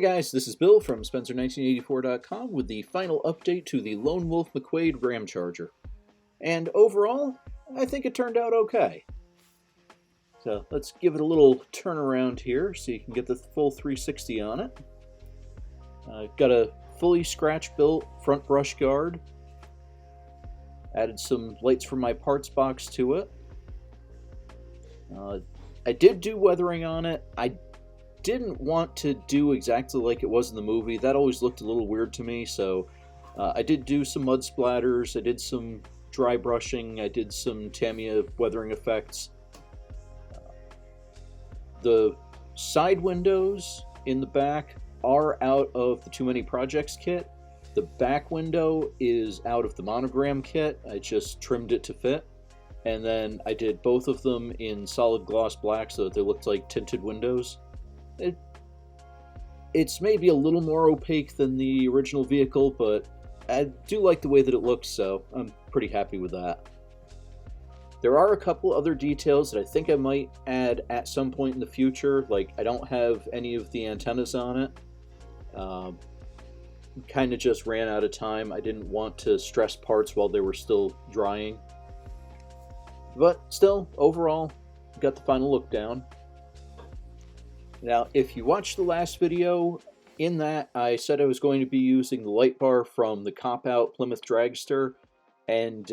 guys, this is Bill from Spencer1984.com with the final update to the Lone Wolf McQuade Ramcharger. And overall, I think it turned out okay. So let's give it a little turnaround here so you can get the full 360 on it. Got a fully scratch-built front brush guard. Added some lights from my parts box to it. I did do weathering on it. I didn't want to do exactly like it was in the movie. That always looked a little weird to me, so I did do some mud splatters, I did some dry brushing, I did some Tamiya weathering effects. The side windows in the back are out of the Too Many Projects kit. The back window is out of the Monogram kit. I just trimmed it to fit. And then I did both of them in solid gloss black so that they looked like tinted windows. It's maybe a little more opaque than the original vehicle, but I do like the way that it looks, so I'm pretty happy with that. There are a couple other details that I think I might add at some point in the future, like I don't have any of the antennas on it. Kind of just ran out of time. I didn't want to stress parts while they were still drying. But still, overall, got the final look down. Now, if you watched the last video, in that I said I was going to be using the light bar from the cop-out Plymouth Dragster, and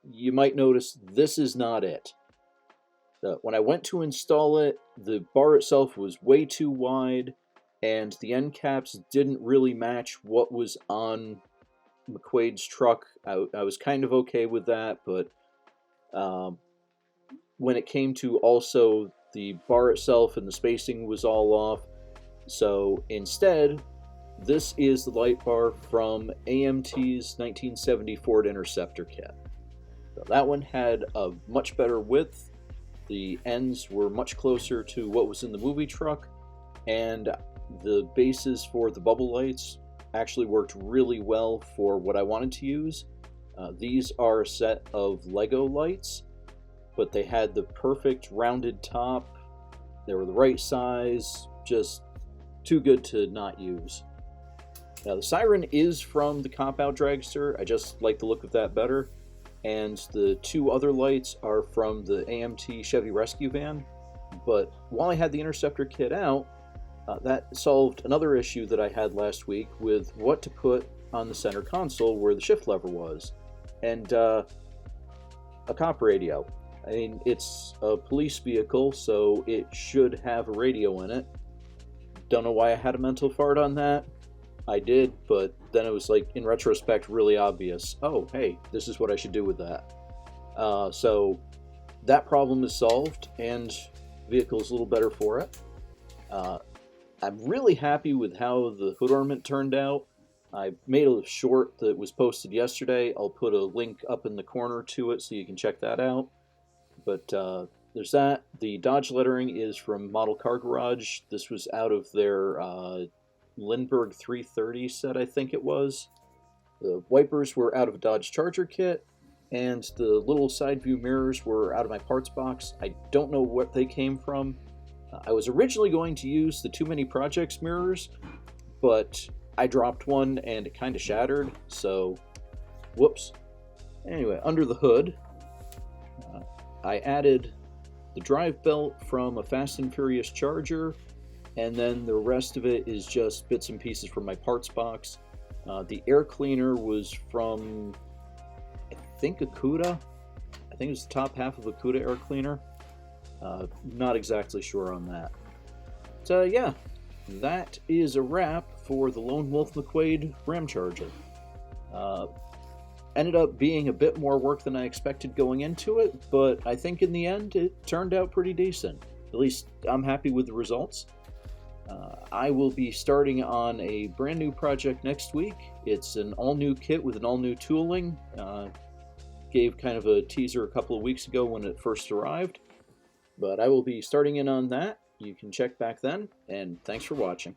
you might notice this is not it. When I went to install it, the bar itself was way too wide, and the end caps didn't really match what was on McQuade's truck. I was kind of okay with that, but when it came to also the bar itself and the spacing was all off. So instead, this is the light bar from AMT's 1970 Ford Interceptor kit. So that one had a much better width. The ends were much closer to what was in the movie truck, and the bases for the bubble lights actually worked really well for what I wanted to use. These are a set of Lego lights, but they had the perfect rounded top. They were the right size, just too good to not use. Now the siren is from the cop-out Dragster. I just like the look of that better. And the two other lights are from the AMT Chevy Rescue Van. But while I had the Interceptor kit out, that solved another issue that I had last week with what to put on the center console where the shift lever was. And a cop radio. I mean, it's a police vehicle, so it should have a radio in it. Don't know why I had a mental fart on that. I did, but then it was like, in retrospect, really obvious. Oh, hey, this is what I should do with that. So that problem is solved, and the vehicle is a little better for it. I'm really happy with how the hood ornament turned out. I made a short that was posted yesterday. I'll put a link up in the corner to it so you can check that out. But there's that. The Dodge lettering is from Model Car Garage. This was out of their Lindbergh 330 set, I think it was. The wipers were out of a Dodge Charger kit, and the little side view mirrors were out of my parts box. I don't know where they came from. I was originally going to use the Too Many Projects mirrors, but I dropped one and it kind of shattered, so whoops. Anyway, under the hood, I added the drive belt from a Fast and Furious Charger, and then the rest of it is just bits and pieces from my parts box. The air cleaner was from, I think, a Cuda. I think it was the top half of a Cuda air cleaner. Not exactly sure on that. So yeah, that is a wrap for the Lone Wolf McQuade Ramcharger. Ended up being a bit more work than I expected going into it, but I think in the end it turned out pretty decent. At least I'm happy with the results. I will be starting on a brand new project next week. It's an all-new kit with an all-new tooling. Gave kind of a teaser a couple of weeks ago when it first arrived. But I will be starting in on that. You can check back then, and thanks for watching.